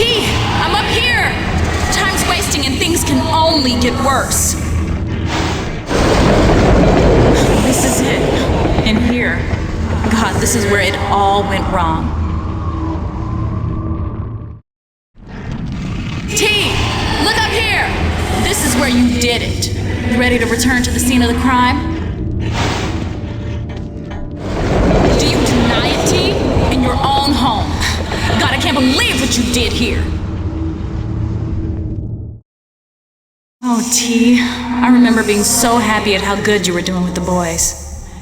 T, I'm up here! Time's wasting and things can only get worse. This is it. In here. God, this is where it all went wrong. T, look up here! This is where you did it. You ready to return to the scene of the crime? Do you deny it, T? In your own home. God, I can't believe what you did here. Oh, T, I remember being so happy at how good you were doing with the boys.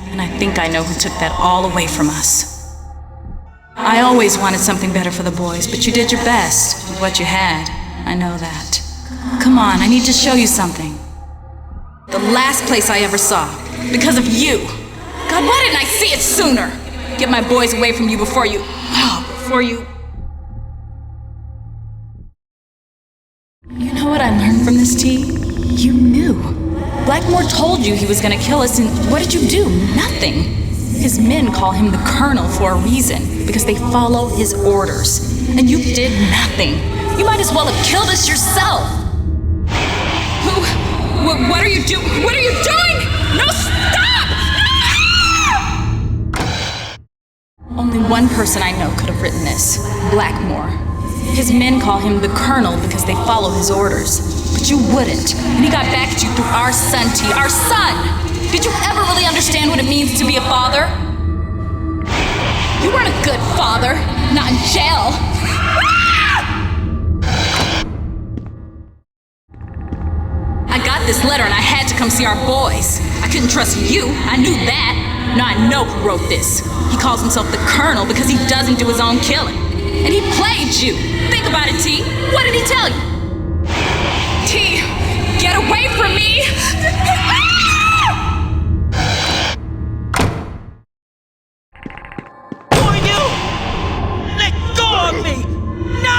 And I think I know who took that all away from us. I always wanted something better for the boys, but you did your best with what you had. I know that. Come on, I need to show you something. The last place I ever saw. Because of you. God, why didn't I see it sooner? Get my boys away from you before you... You know what I learned from this, T? You knew. Blackmore told you he was gonna kill us, and what did you do? Nothing. His men call him the Colonel for a reason, because they follow his orders. And you did nothing. You might as well have killed us yourself. What are you doing? What are you doing? No, stop! No! Only one person I know could have written this. Blackmore. His men call him the Colonel because they follow his orders. But you wouldn't. And he got back at you through our son, T. Our son! Did you ever really understand what it means to be a father? You weren't a good father. Not in jail. I got this letter and I had to come see our boys. I couldn't trust you. I knew that. Now I know who wrote this. He calls himself the Colonel because he doesn't do his own killing. And he played you. Think about it, T. What did he tell you? T, get away from me! Who are you? Let go of me! No!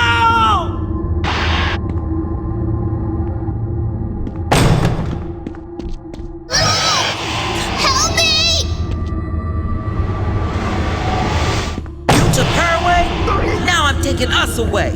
Help me! You took her away? Now I'm taking us away.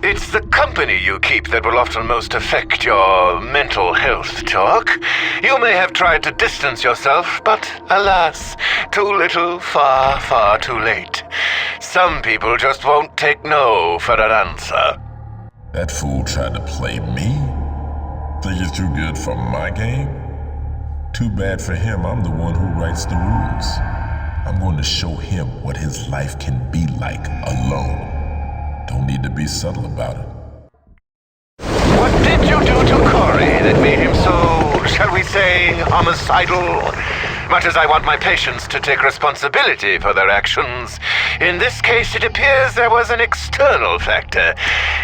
It's the company you keep that will often most affect your mental health, Chalk. You may have tried to distance yourself, but alas, too little, far, far too late. Some people just won't take no for an answer. That fool tried to play me? Think it's too good for my game? Too bad for him, I'm the one who writes the rules. I'm going to show him what his life can be like alone. Don't need to be subtle about it. What did you do to Corey that made him so, shall we say, homicidal? Much as I want my patients to take responsibility for their actions, in this case it appears there was an external factor,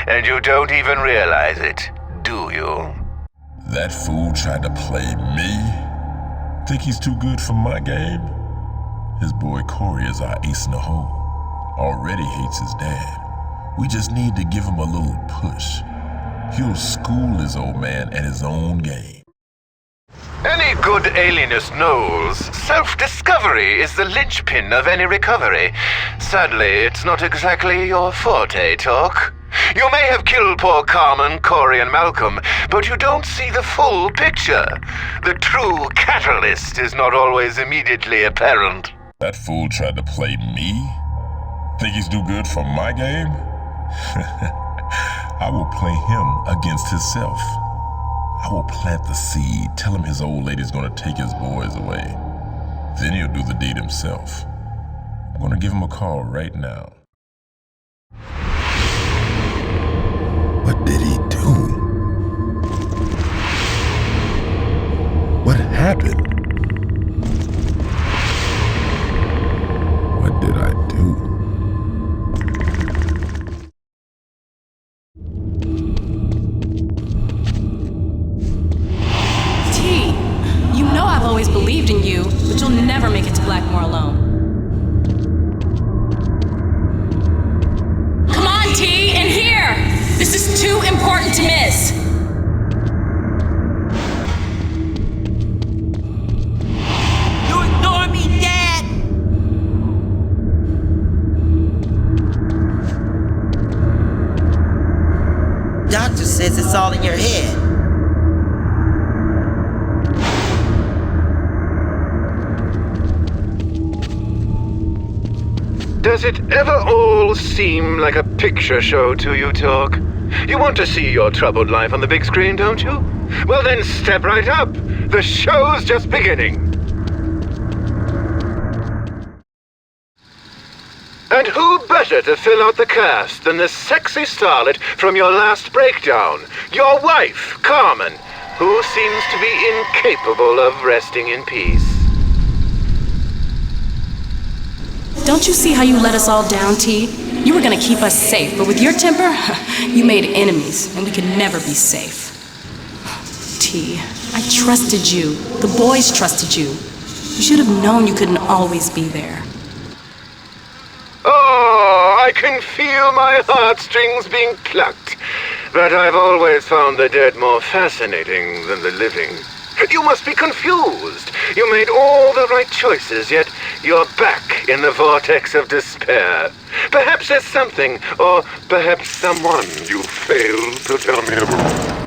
and you don't even realize it, do you? That fool tried to play me? Think he's too good for my game? His boy Corey is our ace in the hole. Already hates his dad. We just need to give him a little push. He'll school his old man at his own game. Any good alienist knows self-discovery is the linchpin of any recovery. Sadly, it's not exactly your forte, Talk. You may have killed poor Carmen, Corey, and Malcolm, but you don't see the full picture. The true catalyst is not always immediately apparent. That fool tried to play me? Think he's too good for my game? I will play him against himself. I will plant the seed, tell him his old lady's gonna take his boys away. Then he'll do the deed himself. I'm gonna give him a call right now. What did he do? What happened? What did I do? make it to Blackmore alone. Come on, T, in here! This is too important to miss. You ignore me, Dad! Doctor says it's all in your head. Does it ever all seem like a picture show to you, Talk? You want to see your troubled life on the big screen, don't you? Well then, step right up. The show's just beginning. And who better to fill out the cast than the sexy starlet from your last breakdown, your wife, Carmen, who seems to be incapable of resting in peace. Don't you see how you let us all down, T? You were gonna keep us safe, but with your temper, you made enemies, and we could never be safe. T, I trusted you. The boys trusted you. You should have known you couldn't always be there. Oh, I can feel my heartstrings being plucked. But I've always found the dead more fascinating than the living. You must be confused. You made all the right choices, yet you're back in the vortex of despair. Perhaps there's something, or perhaps someone you failed to tell me about.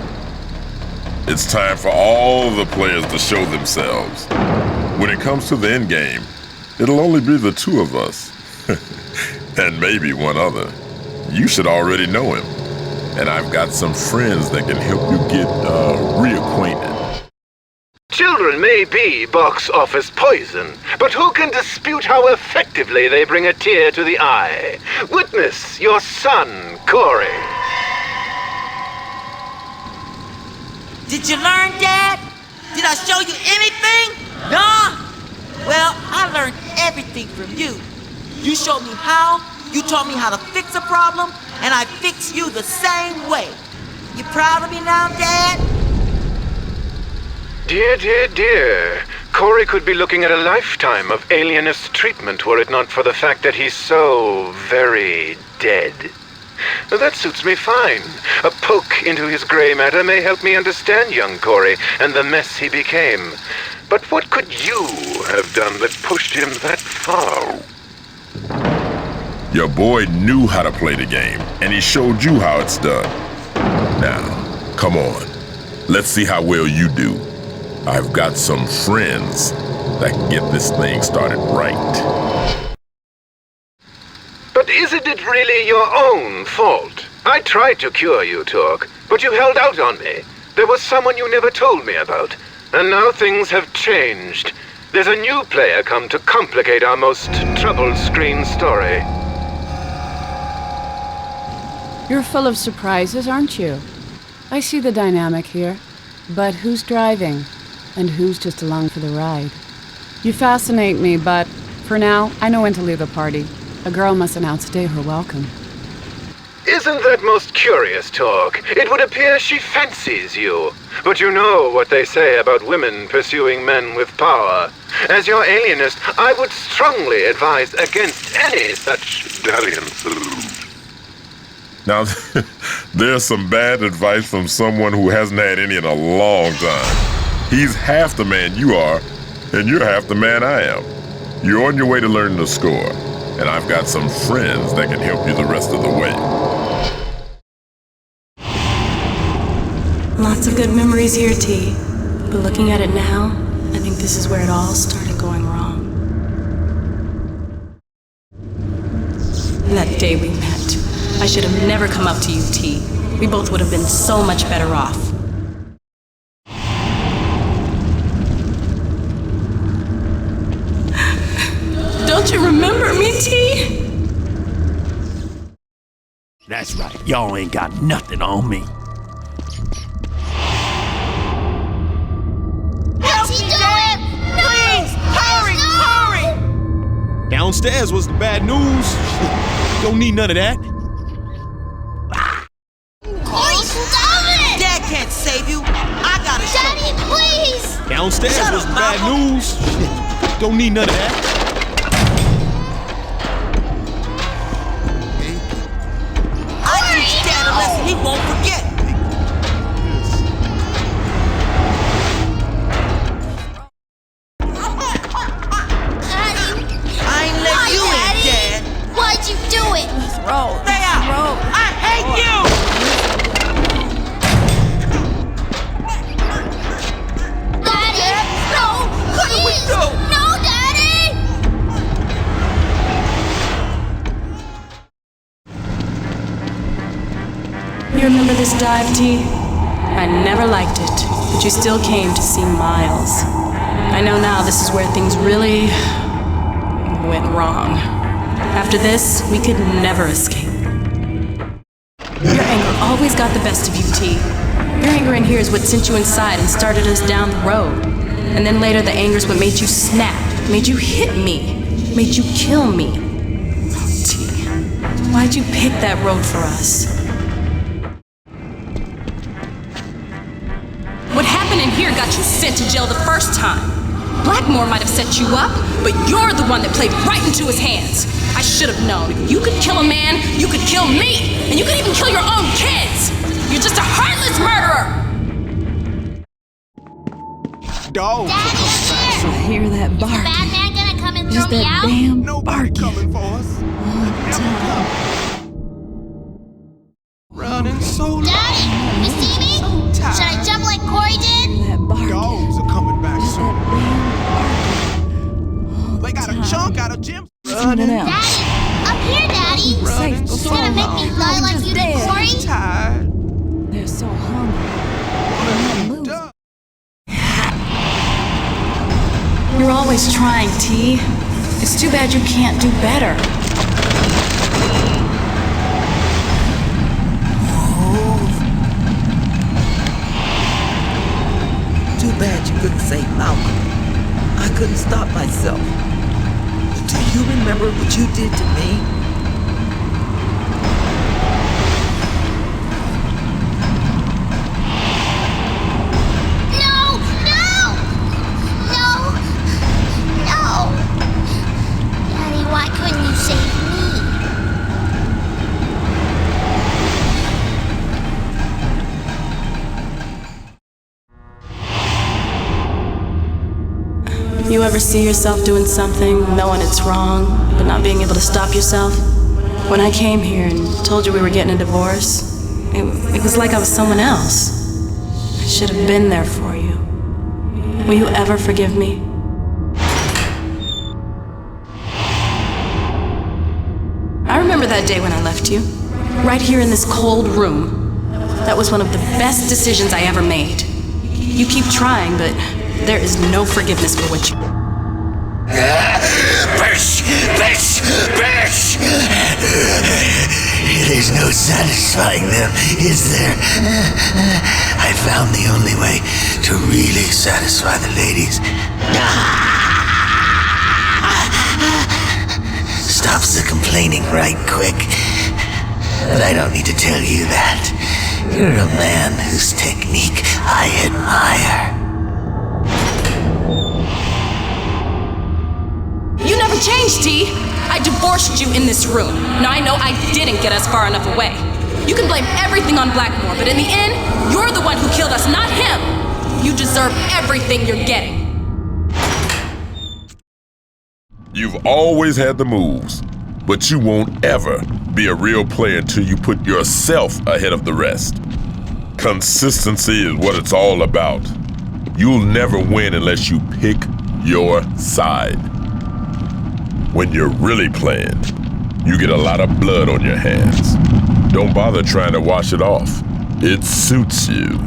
It's time for all the players to show themselves. When it comes to the end game, it'll only be the two of us. And maybe one other. You should already know him. And I've got some friends that can help you get reacquainted. Children may be box office poison, but who can dispute how effectively they bring a tear to the eye? Witness your son, Corey. Did you learn, Dad? Did I show you anything? Nah? Well, I learned everything from you. You showed me how, you taught me how to fix a problem, and I fix you the same way. You proud of me now, Dad? Dear, dear, dear. Corey could be looking at a lifetime of alienist treatment were it not for the fact that he's so very dead. That suits me fine. A poke into his gray matter may help me understand young Corey and the mess he became. But what could you have done that pushed him that far? Your boy knew how to play the game, and he showed you how it's done. Now, come on. Let's see how well you do. I've got some friends that can get this thing started right. But isn't it really your own fault? I tried to cure you, Talk, but you held out on me. There was someone you never told me about, and now things have changed. There's a new player come to complicate our most troubled screen story. You're full of surprises, aren't you? I see the dynamic here. But who's driving? And who's just along for the ride? You fascinate me, but for now, I know when to leave the party. A girl mustn't outstay her welcome. Isn't that most curious, Talk? It would appear she fancies you. But you know what they say about women pursuing men with power. As your alienist, I would strongly advise against any such dalliance. Now, there's some bad advice from someone who hasn't had any in a long time. He's half the man you are, and you're half the man I am. You're on your way to learning the score, and I've got some friends that can help you the rest of the way. Lots of good memories here, T. But looking at it now, I think this is where it all started going wrong. That day we met, I should have never come up to you, T. We both would have been so much better off. Don't you remember me, T? That's right, y'all ain't got nothing on me. Help me, Dad! Please! Hurry! Hurry! Downstairs was the bad news. Don't need none of that. Please stop it! Dad can't save you. I gotta show Daddy, you. please! Downstairs Shut was up, the bad Malcolm. news. Don't need none of that. I teach Dad a lesson he won't forget. Daddy. I ain't let Why, you in, Daddy? Dad. Why'd you do it? Stay out. I hate you. Daddy. No. What do we Please. do? No, Daddy. You remember this dive, T? I never liked it, but you still came to see Miles. I know now this is where things really went wrong. After this, we could never escape. Your anger always got the best of you, T. Your anger in here is what sent you inside and started us down the road. And then later the anger's what made you snap, made you hit me, made you kill me. Oh, T, why'd you pick that road for us? What happened in here got you sent to jail the first time. Blackmore might have set you up, but you're the one that played right into his hands. I should have known. If you could kill a man, you could kill me, and you could even kill your own kids. You're just a heartless murderer. Dog. Daddy, I'm here. Hear that bark? Bad man gonna come and throw Just me that out? damn Nobody barking. coming for us. Running so long. Daddy, you see me? tired. Should I jump like Corey did? That bark. Dogs are coming back Just soon. that damn They got a chunk out of Jim. Running out. Daddy, up here, Daddy. Running You so gonna make me long. lie like you did, Corey? Tired. They're so hungry. Move. Duh. You're always trying, T. It's too bad you can't do better. Too bad you couldn't save Malcolm. I couldn't stop myself. Do you remember what you did to me? No! No! No! No! Daddy, why couldn't you save me? You ever see yourself doing something, knowing it's wrong, but not being able to stop yourself? When I came here and told you we were getting a divorce, it was like I was someone else. I should have been there for you. Will you ever forgive me? I remember that day when I left you, right here in this cold room. That was one of the best decisions I ever made. You keep trying, but there is no forgiveness for what you... Bish! Bish! Bish! There's no satisfying them, is there? I found the only way to really satisfy the ladies. Stops the complaining right quick. But I don't need to tell you that. You're a man whose technique I admire. You never changed, T. I divorced you in this room. Now I know I didn't get us far enough away. You can blame everything on Blackmore, but in the end, you're the one who killed us, not him. You deserve everything you're getting. You've always had the moves, but you won't ever be a real player until you put yourself ahead of the rest. Consistency is what it's all about. You'll never win unless you pick your side. When you're really playing, you get a lot of blood on your hands. Don't bother trying to wash it off. It suits you.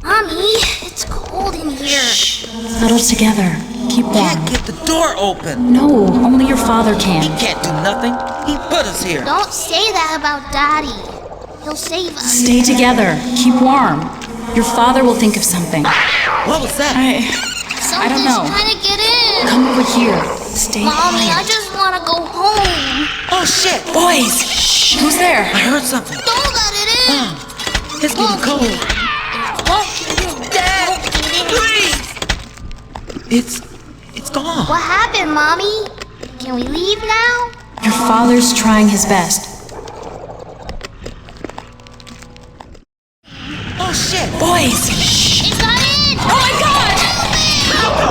Mommy, it's cold in here. Huddle together. Keep warm. Can't get the door open. No, only your father can. Can't do nothing. He put us here. Don't say that about Daddy. He'll save us. Stay together. Keep warm. Your father will think of something. What was that? I don't know. Something's trying to get in. Come over here. Stay Mommy, I quiet. just want to go home. Oh shit! Boys, shh. Who's there? I heard something. Don't let it in. It's getting cold. Dad, please! It's gone. What happened, Mommy? Can we leave now? Your father's trying his best. Oh shit! Boys! It's got in! Oh my God!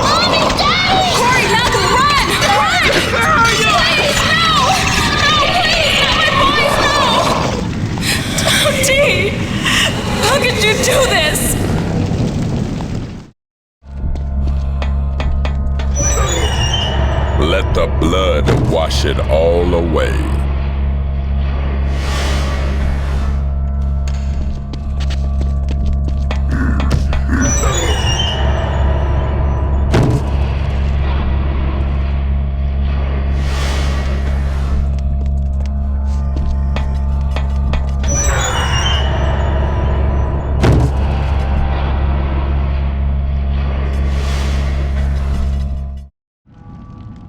Mommy, Daddy! Corey, Malcolm, run! Run! Where are you? Please, no! No, please! Not my boys, no! Oh, T! How could you do this? Let the blood wash it all away.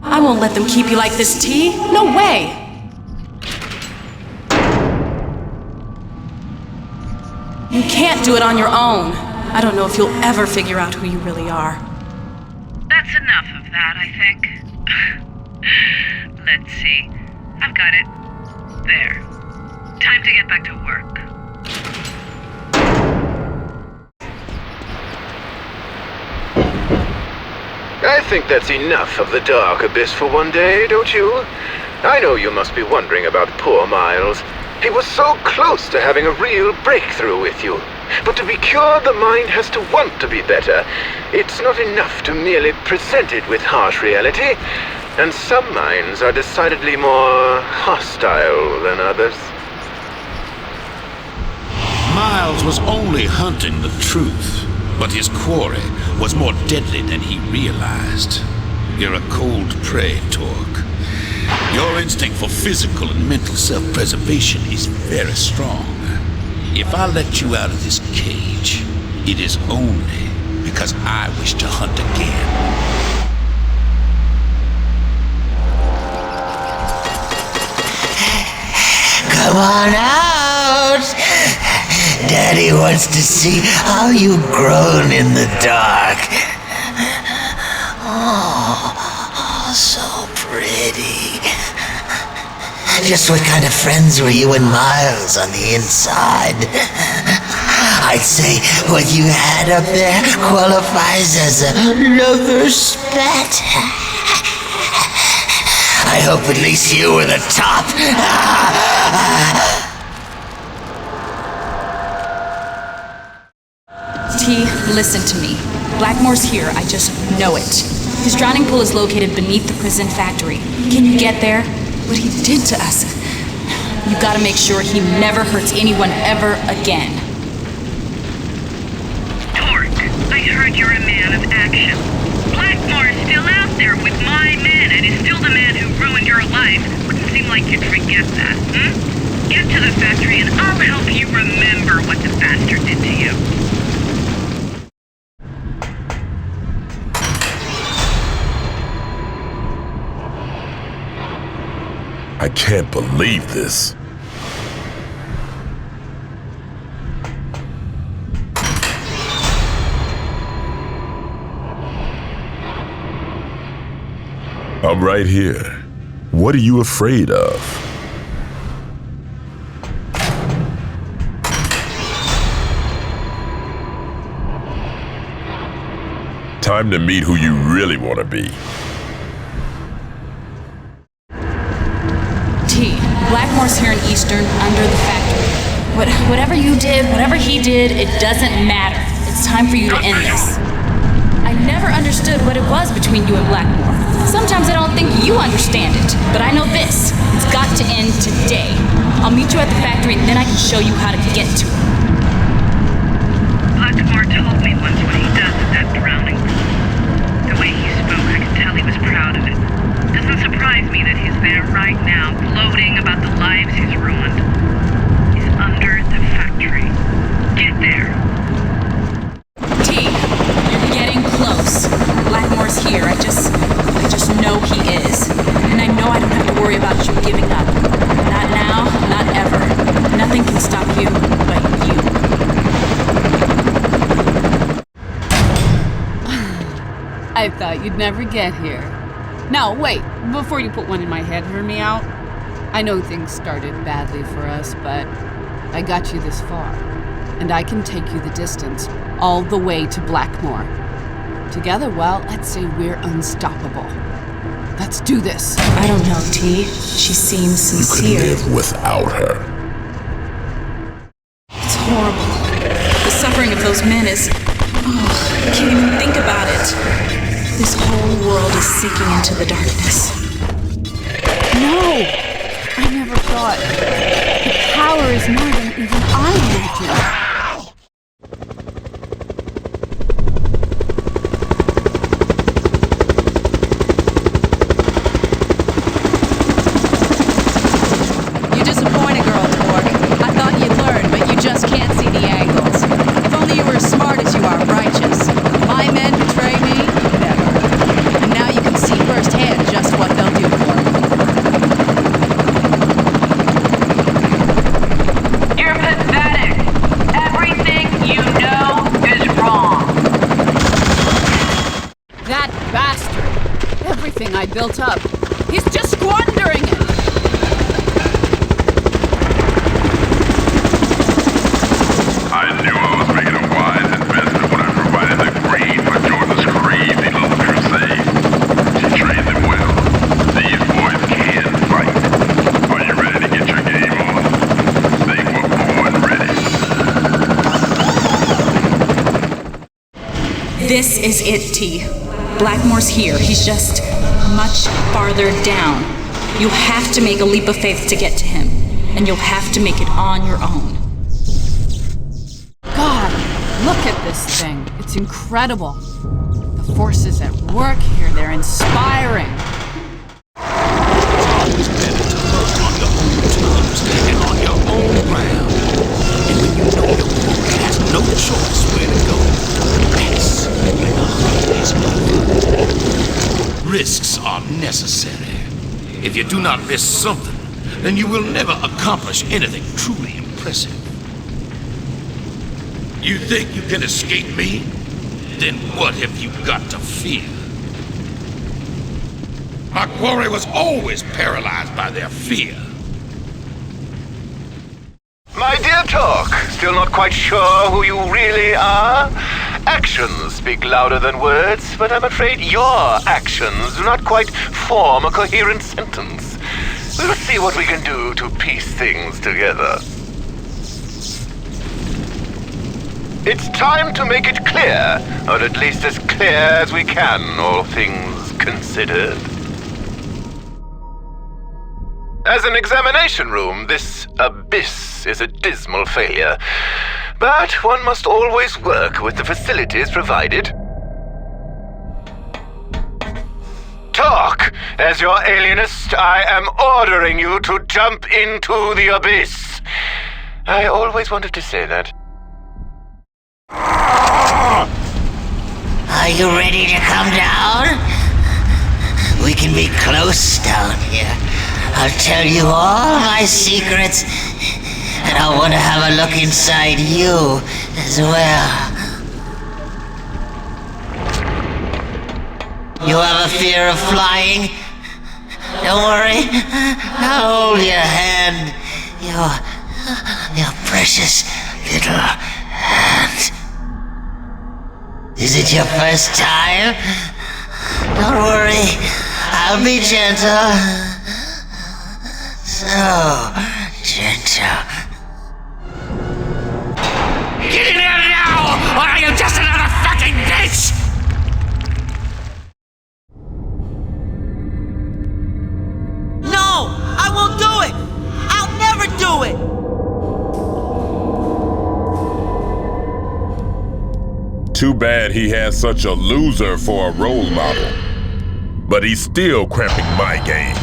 I won't let them keep you like this, T. No way! You can't do it on your own. I don't know if you'll ever figure out who you really are. That's enough of that, I think. Let's see. I've got it. There. Time to get back to work. I think that's enough of the dark abyss for one day, don't you? I know you must be wondering about poor Miles. He was so close to having a real breakthrough with you. But to be cured, the mind has to want to be better. It's not enough to merely present it with harsh reality. And some minds are decidedly more hostile than others. Miles was only hunting the truth, but his quarry was more deadly than he realized. You're a cold prey, Torque. Your instinct for physical and mental self-preservation is very strong. If I let you out of this cage, it is only because I wish to hunt again. Come on out! Daddy wants to see how you've grown in the dark. Oh, so pretty. Just what kind of friends were you and Miles on the inside? I'd say what you had up there qualifies as a lover's pet. I hope at least you were the top. T, listen to me. Blackmore's here, I just know it. His drowning pool is located beneath the prison factory. Can you get there? What he did to us. You gotta make sure he never hurts anyone ever again. Torque, I heard you're a man of action. Blackmore is still out there with my men and is still the man who ruined your life. Wouldn't seem like you'd forget that, Get to the factory and I'll help you remember what the bastard did to you. I can't believe this. I'm right here. What are you afraid of? Time to meet who you really want to be. T, Blackmore's here in Eastern, under the factory. Whatever you did, whatever he did, it doesn't matter. It's time for you to end this. I never understood what it was between you and Blackmore. Sometimes I don't think you understand it, but I know this. It's got to end today. I'll meet you at the factory and then I can show you how to get to it. Blackmore told me once what he does at that drowning pool. The way he spoke, I could tell he was proud of it. Doesn't surprise me that he's there right now, gloating about the lives he's ruined. He's under the factory. Get there. T, you're getting close. Blackmore's here. I just know he is. And I know I don't have to worry about you giving up. Not now, not ever. Nothing can stop you but you. I thought you'd never get here. Now, wait, before you put one in my head, hear me out. I know things started badly for us, but I got you this far. And I can take you the distance, all the way to Blackmore. Together, well, let's say we're unstoppable. Let's do this. I don't know, T. She seems sincere. You could live without her. It's horrible. The suffering of those men is... Oh, I can't even think about it. This whole world is sinking into the darkness. No! I never thought. The power is more than even I imagined. You disappoint a girl, Torque. I thought you'd learn, but you just can't see the angles. If only you were as smart as you are righteous. My men betray me? Never. And now you can see firsthand just what they'll do for me. You're pathetic. Everything you know is wrong. That bastard! Everything I built up, he's just squandering it! I knew I was making a wise investment when I provided the green for Jordan's crazy little crusade. She trained them well. These boys can fight. Are you ready to get your game on? They were born ready. This is it, T. Blackmore's here. He's just much farther down. You have to make a leap of faith to get to him, and you'll have to make it on your own. God, look at this thing. It's incredible. The forces at work here, they're inspiring. It's always better to work on your own terms and on your own ground. And when you know your quarry has no choice where to go, that's when the hunt is over. Risks are necessary. If you do not risk something, then you will never accomplish anything truly impressive. You think you can escape me? Then what have you got to fear? My quarry was always paralyzed by their fear. My dear Torque, still not quite sure who you really are? Actions speak louder than words, but I'm afraid your actions do not quite form a coherent sentence. We'll see what we can do to piece things together. It's time to make it clear, or at least as clear as we can, all things considered. As an examination room, this abyss is a dismal failure. But one must always work with the facilities provided. Torque, as your alienist, I am ordering you to jump into the abyss. I always wanted to say that. Are you ready to come down? We can be close down here. I'll tell you all my secrets, and I want to have a look inside you as well. You have a fear of flying? Don't worry, I'll hold your hand. Your precious little hand. Is it your first time? Don't worry, I'll be gentle. So gentle. Get in there now, or are you just another fucking bitch? No! I won't do it! I'll never do it! Too bad he has such a loser for a role model. But he's still cramping my game.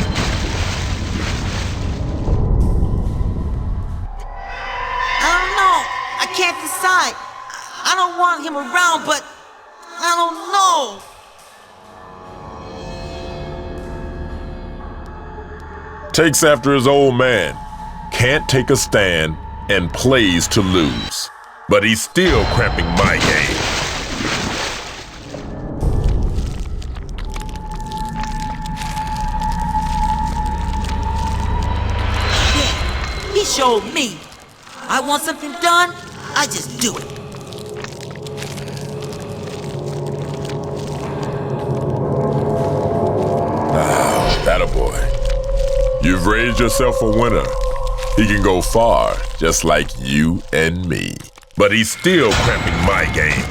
I don't know. I can't decide. I don't want him around, but I don't know. Takes after his old man. Can't take a stand and plays to lose. But he's still cramping my game. told me. I want something done, I just do it. Atta boy. You've raised yourself a winner. He can go far, just like you and me. But he's still cramping my game.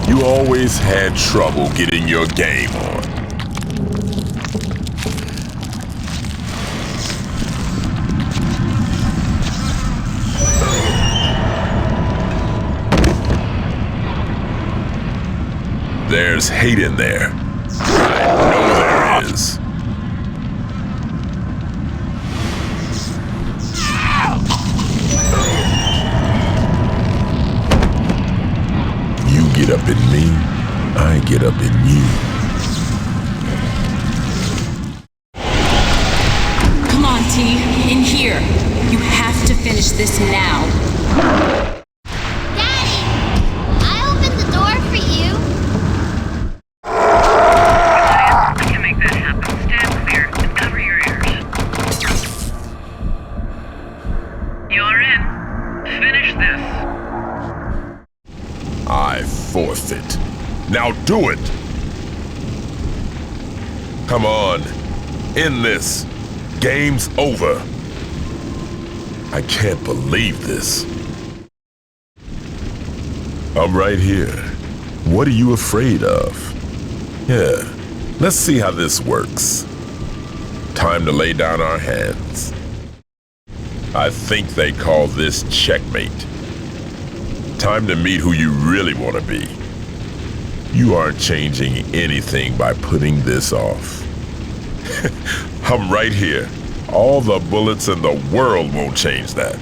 You always had trouble getting your game on. There's hate in there. I know there is. You get up in me, I get up in you. Come on, T. In here. You have to finish this now. Daddy! I opened the door for you. We can make that happen. Stand clear and cover your ears. You're in. Finish this. I forfeit. Now do it! Come on. End this. Game's over. I can't believe this. I'm right here. What are you afraid of? Yeah, let's see how this works. Time to lay down our hands. I think they call this checkmate. Time to meet who you really want to be. You aren't changing anything by putting this off. I'm right here. All the bullets in the world won't change that.